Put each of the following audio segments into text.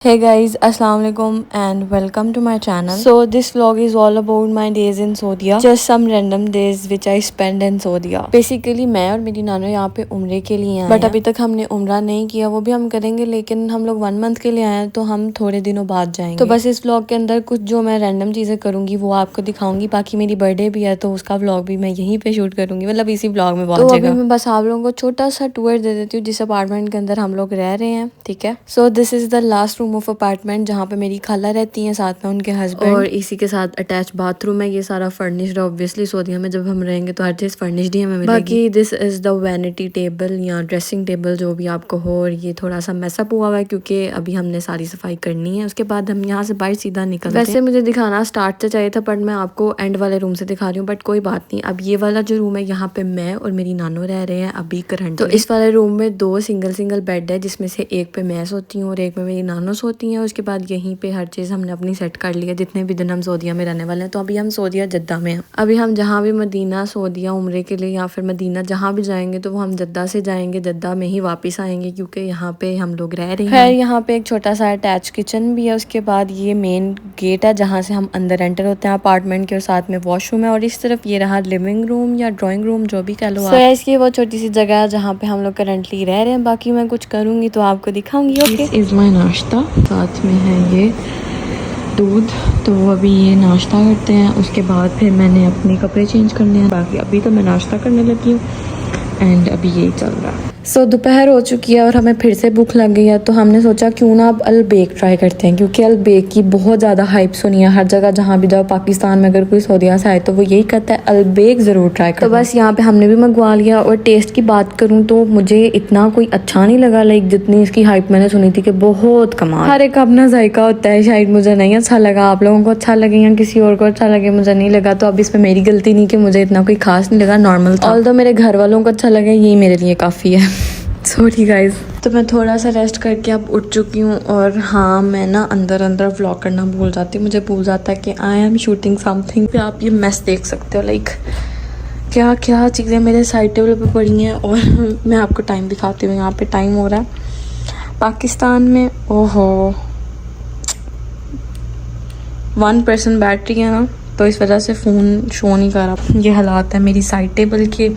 Hey guys, assalamu alaikum and welcome to my channel. So this vlog is all about my days in Saudi, just some random days which I spend in Saudi. Basically मैं और मेरी नानो यहाँ पे उम्रे के लिए आए हैं, बट अभी तक हमने उम्रा नहीं किया, वो भी हम करेंगे, लेकिन हम लोग 1 मंथ के लिए आए हैं तो हम थोड़े दिनों बाद जाएंगे। तो बस इस व्लॉग के अंदर कुछ जो मैं रैंडम चीजें करूंगी वो आपको दिखाऊंगी। बाकी मेरी बर्थडे भी है तो उसका व्लॉग भी मैं यहीं पे शूट करूंगी, मतलब इसी व्लॉग में पहुंचेगा। तो अभी मैं बस आप लोगों को छोटा सा टूर दे देती हूँ जिस अपार्टमेंट के अंदर हम लोग रह रहे हैं, ठीक है। So this is the last room of apartment जहाँ पे मेरी खाला रहती हैं, साथ में उनके हस्बैंड, और इसी के साथ अटैच बाथरूम है। ये सारा फर्निश्ड है, ऑब्वियसली सऊदीया में जब हम रहेंगे तो हर चीज फर्निश्ड ही हमें मिलेगी। बाकी this is the vanity table या ड्रेसिंग टेबल जो भी आपको हो, और ये थोड़ा सा मैसअप हुआ हुआ है क्योंकि अभी हमने सारी सफाई करनी है, उसके बाद हम यहाँ से बाहर सीधा निकलते हैं। वैसे मुझे दिखाना स्टार्ट से चाहिए था, बट मैं आपको एंड वाले रूम से दिखा रही हूँ, बट कोई बात नहीं। अब ये वाला जो रूम है यहाँ पे मैं और मेरी नानो रह रहे हैं अभी करंट। तो इस वाले रूम में 2 सिंगल बेड है, जिसमें से एक पे मैं सोती हूँ और एक में मेरी नानो सोती है। उसके बाद यहीं पे हर चीज हमने अपनी सेट कर लिया जितने भी दिन हम सऊदीया में रहने वाले हैं। तो अभी हम सऊदीया जद्दा में हैं। अभी हम जहाँ भी मदीना सऊदीया उम्रे के लिए या फिर मदीना जहाँ भी जाएंगे तो वो हम जद्दा से जाएंगे, जद्दा में ही वापस आएंगे क्योंकि यहाँ पे हम लोग रह रहे हैं। खैर यहाँ पे एक छोटा सा अटैच किचन भी है। उसके बाद ये मेन गेट है जहाँ से हम अंदर एंटर होते हैं अपार्टमेंट के, और साथ में वॉशरूम है, और इस तरफ ये रहा लिविंग रूम या ड्राइंग रूम जो भी कह लो आप। इसकी वो छोटी सी जगह है जहाँ पे हम लोग करंटली रह रहे हैं। बाकी मैं कुछ करूंगी तो आपको दिखाऊंगी। ओके, दिस इज माय नाश्ता, साथ में है ये दूध। तो अभी ये नाश्ता करते हैं, उसके बाद फिर मैंने अपने कपड़े चेंज करने हैं। बाकी अभी तो मैं नाश्ता करने लगी हूँ एंड अभी यही चल रहा है। सो दोपहर हो चुकी है और हमें फिर से भूख लग गई है, तो हमने सोचा क्यों ना अब अलबेक ट्राई करते हैं, क्योंकि अलबेक की बहुत ज़्यादा हाइप सुनी है हर जगह। जहाँ भी जाओ पाकिस्तान में अगर कोई सऊदीया से आए तो वो यही कहता है अलबेक ज़रूर ट्राई करो। तो बस यहाँ पे हमने भी मंगवा लिया। और टेस्ट की बात करूँ तो मुझे इतना कोई अच्छा नहीं लगा, लाइक जितनी इसकी हाइप मैंने सुनी थी कि बहुत कमाल। हर एक अपना जायका होता है, शायद मुझे नहीं अच्छा लगा, आप लोगों को अच्छा लगे या किसी और को अच्छा लगे, मुझे नहीं लगा। तो अब इसमें मेरी गलती नहीं कि मुझे इतना कोई खास नहीं लगा, नॉर्मल था। ऑल्दो मेरे घर वालों को अच्छा लगा, यही मेरे लिए काफ़ी है। Sorry guys. तो मैं थोड़ा सा रेस्ट करके अब उठ चुकी हूँ। और हाँ, मैं ना अंदर व्लॉग करना भूल जाती हूँ। मुझे भूल जाता है कि आई एम शूटिंग समथिंग। पे आप ये मैस देख सकते हो, लाइक क्या क्या चीज़ें मेरे साइड टेबल पे पड़ी हैं। और मैं आपको टाइम दिखाती हूँ। यहाँ पे टाइम हो रहा है पाकिस्तान में, ओहो 1% बैटरी है ना, तो इस वजह से फ़ोन शो नहीं कर रहा। ये हालात है मेरी साइड टेबल के।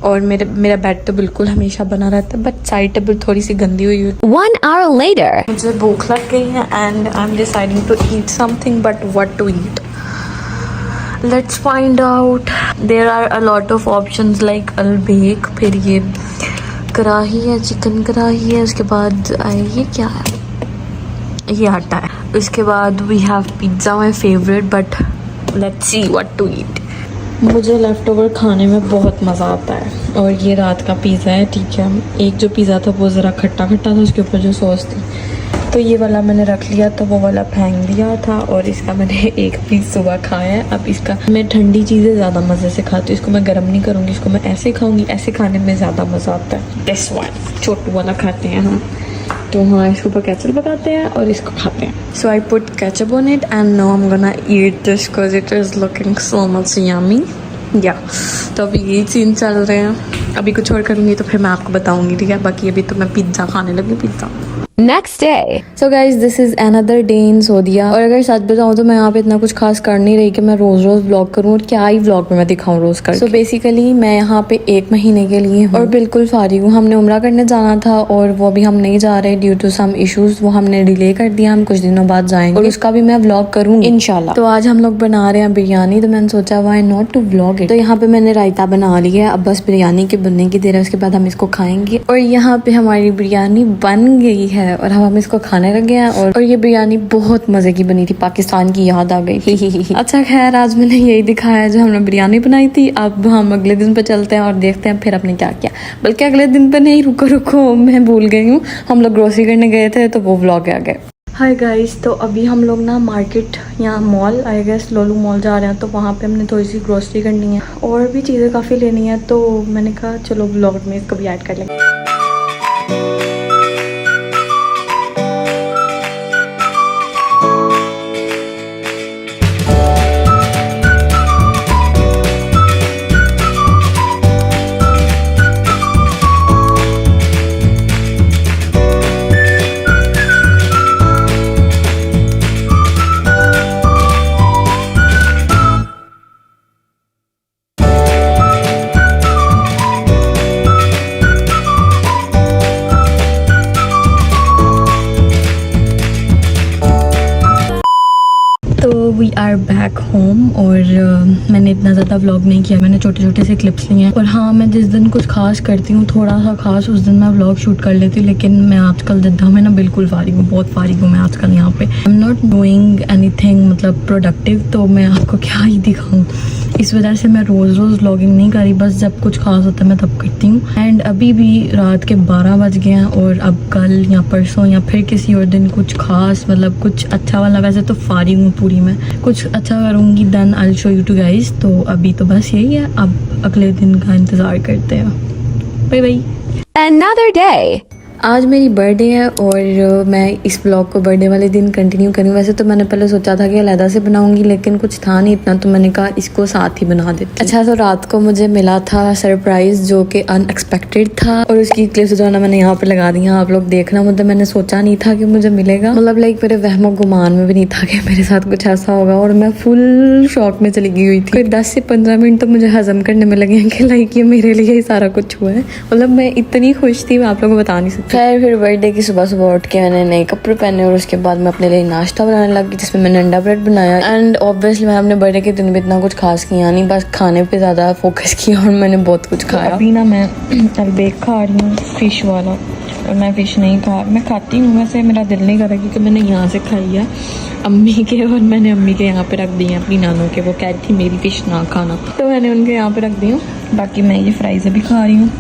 और मेरा बेड तो बिल्कुल हमेशा बना रहता है, बट साइड टेबल थोड़ी सी गंदी हुई है। 1 hour later, मुझे भूख लग गई है and I am deciding to eat something, but what to eat, let's find out. There are a lot of options like Albaik, फिर ये कढ़ाई है, चिकन कढ़ाई है, उसके बाद ये क्या है, ये आटा है। उसके बाद we have pizza, my favourite, but let's see what to eat. मुझे लेफ़्ट ओवर खाने में बहुत मज़ा आता है। और ये रात का पिज़्ज़ा है, ठीक है। एक जो पिज़्ज़ा था वो ज़रा खट्टा था, उसके ऊपर जो सॉस थी, तो ये वाला मैंने रख लिया, तो वो वाला फेंक दिया था। और इसका मैंने एक पीस सुबह खाया है। अब इसका मैं ठंडी चीज़ें ज़्यादा मज़े से खाती हूँ, इसको मैं गर्म नहीं करूँगी, इसको मैं ऐसे खाऊँगी। ऐसे खाने में ज़्यादा मज़ा आता है। दिस वन छोटू वाला खाते हैं हम, तो हाँ इसके ऊपर केचप लगाते हैं और इसको खाते हैं। So I put ketchup on it and now I am gonna eat this because it is looking so much yummy. या तो अभी यही सीन चल रहे हैं। अभी कुछ और करूँगी तो फिर मैं आपको बताऊँगी, ठीक है। बाकी अभी तो मैं पिज़्ज़ा खाने लगी, pizza. next day. So guys this is another day in Saudia. और अगर सच बताऊँ तो मैं यहाँ पे इतना कुछ खास कर नहीं रही कि मैं रोज़ व्लॉग करूँ, और क्या ही व्लॉग में मैं दिखाऊँ रोज़ कर। सो बेसिकली मैं यहाँ पे 1 महीने के लिए हूँ और बिल्कुल फारिग हूँ। हमने उम्रा करने जाना था और वो भी हम नहीं जा रहे ड्यू टू सम इशूज़, वो हमने डिले कर दिया। हम कुछ दिनों बाद जाएंगे और उसका भी मैं व्लॉग करूँगी इंशाल्लाह। तो आज हम लोग बना रहे हैं बिरयानी, तो मैंने सोचा why not to vlog it. तो यहाँ पे मैंने रायता बना लिया, अब बस बिरयानी के बनने की देर है, उसके बाद हम इसको खाएंगे। और यहाँ पे हमारी बिरयानी बन गई है और हम इसको खाने लगे हैं। और ये बिरयानी बहुत मजे की बनी थी, पाकिस्तान की याद आ गई। अच्छा खैर, आज मैंने यही दिखाया जो हमने बिरयानी बनाई थी। अब हम अगले दिन पे चलते हैं और देखते हैं फिर हमने क्या किया। बल्कि अगले दिन पे नहीं, रुको मैं भूल गई हूँ, हम लोग ग्रोसरी करने गए थे तो वो व्लॉग आ गए। हाय गाइस, तो अभी हम लोग ना मार्केट या मॉल आई गेस लोलू मॉल जा रहे हैं। तो वहाँ पे हमने थोड़ी सी ग्रोसरी करनी है और भी चीज़ें काफ़ी लेनी है। तो मैंने कहा चलो व्लॉग में इसको भी ऐड कर लेंगे। तो वी आर बैक होम और मैंने इतना ज़्यादा व्लॉग नहीं किया, मैंने छोटे छोटे से क्लिप्स लिए हैं। और हाँ, मैं जिस दिन कुछ खास करती हूँ, थोड़ा सा खास, उस दिन मैं व्लॉग शूट कर लेती हूँ। लेकिन मैं आजकल जिद्दा में ना बिल्कुल फारिग हूँ, बहुत फारिग हूँ मैं आजकल यहाँ पे। I am not doing anything मतलब प्रोडक्टिव, तो मैं आपको क्या ही दिखाऊँ। इस वजह से मैं रोज़ रोज़ व्लॉगिंग नहीं करी, बस जब कुछ खास होता है मैं तब करती हूँ। एंड अभी भी रात के 12 बज गए हैं और अब कल या परसों या फिर किसी और दिन कुछ खास मतलब कुछ अच्छा वाला, वैसे तो फारिग हूँ पूरी, मैं कुछ अच्छा करूँगी then I will show you too guys. तो अभी तो बस यही है, अब अगले दिन का इंतज़ार करते हैं। Bye bye. Another day. आज मेरी बर्थडे है और मैं इस ब्लॉग को बर्थडे वाले दिन कंटिन्यू करूँ। वैसे तो मैंने पहले सोचा था कि अलहदा से बनाऊंगी, लेकिन कुछ था नहीं इतना, तो मैंने कहा इसको साथ ही बना देती। अच्छा, तो रात को मुझे मिला था सरप्राइज जो कि अनएक्सपेक्टेड था और उसकी क्लिप्स जो है ना मैंने यहाँ पे लगा दी हैं, आप लोग देखना। मतलब मैंने सोचा नहीं था कि मुझे मिलेगा, मतलब लाइक मेरे वहमो गुमान में भी नहीं था कि मेरे साथ कुछ ऐसा होगा। और मैं फुल शॉक में चली गई हुई थी। फिर 10 से 15 मिनट तो मुझे हजम करने में लगे हैं कि लाइक ये मेरे लिए ही सारा कुछ हुआ है। मतलब मैं इतनी खुश थी, मैं आप लोगों को बता नहीं सकती। फिर बर्थडे की सुबह सुबह उठ के मैंने नए कपड़े पहने और उसके बाद मैं अपने लिए नाश्ता बनाने लगी, जिसमें मैंने अंडा ब्रेड बनाया। एंड ऑब्वियसली मैं अपने बर्थडे के दिन भी इतना कुछ खास किया नहीं, बस खाने पे ज़्यादा फोकस किया और मैंने बहुत कुछ खाया। अभी ना मैं अलबेक खा रही हूँ फ़िश वाला, और मैं फ़िश नहीं मैं खाती हूँ, वैसे मेरा दिल नहीं कर रहा क्योंकि मैंने यहाँ से खाई है अम्मी के, और मैंने अम्मी के यहाँ पे रख दी है अपनी नानों के। वो कहती थी मेरी फ़िश ना खाना, तो मैंने उनके यहाँ पे रख दी हूँ। बाकी मैं ये फ्राइज़ अभी खा रही हूँ।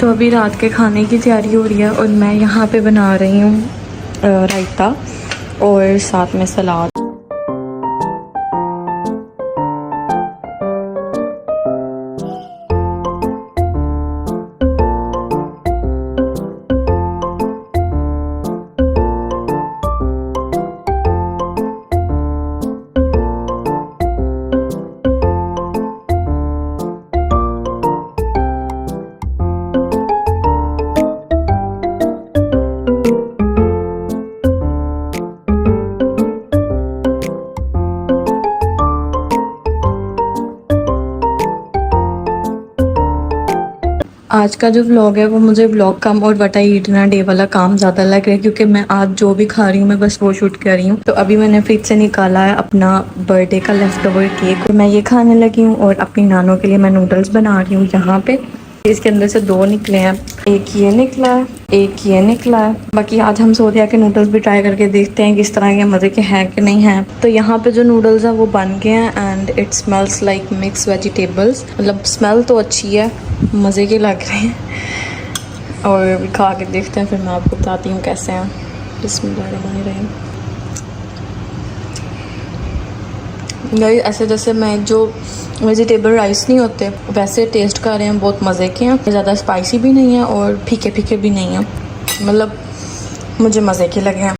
तो अभी रात के खाने की तैयारी हो रही है और मैं यहाँ पे बना रही हूँ रायता और साथ में सलाद। आज का जो व्लॉग है वो मुझे व्लॉग कम और what I eat in a day वाला काम ज़्यादा लग रहा है, क्योंकि मैं आज जो भी खा रही हूँ मैं बस वो शूट कर रही हूँ। तो अभी मैंने फ्रिज से निकाला है अपना बर्थडे का लेफ्ट ओवर केक और मैं ये खाने लगी हूँ। और अपनी नानों के लिए मैं नूडल्स बना रही हूँ यहाँ पे। इसके अंदर से 2 निकले हैं, एक ये निकला है, एक ये निकला है। बाकी आज हम सोदिया के नूडल्स भी ट्राई करके देखते हैं किस तरह के मज़े के हैं कि नहीं हैं। तो यहाँ पे जो नूडल्स हैं वो बन गए हैं and it smells like mix vegetables, मतलब स्मेल तो अच्छी है, मज़े के लग रहे हैं। और खा के देखते हैं, फिर मैं आपको बताती हूँ कैसे हैं। बिस्मिल्लाहिर्रहमानिर्रहीम। ऐसे जैसे मैं जो वेजिटेबल राइस नहीं होते वैसे टेस्ट कर रहे हैं, बहुत मज़े के हैं। ज़्यादा स्पाइसी भी नहीं है और फीके फीके भी नहीं है, मतलब मुझे मज़े के लगे हैं।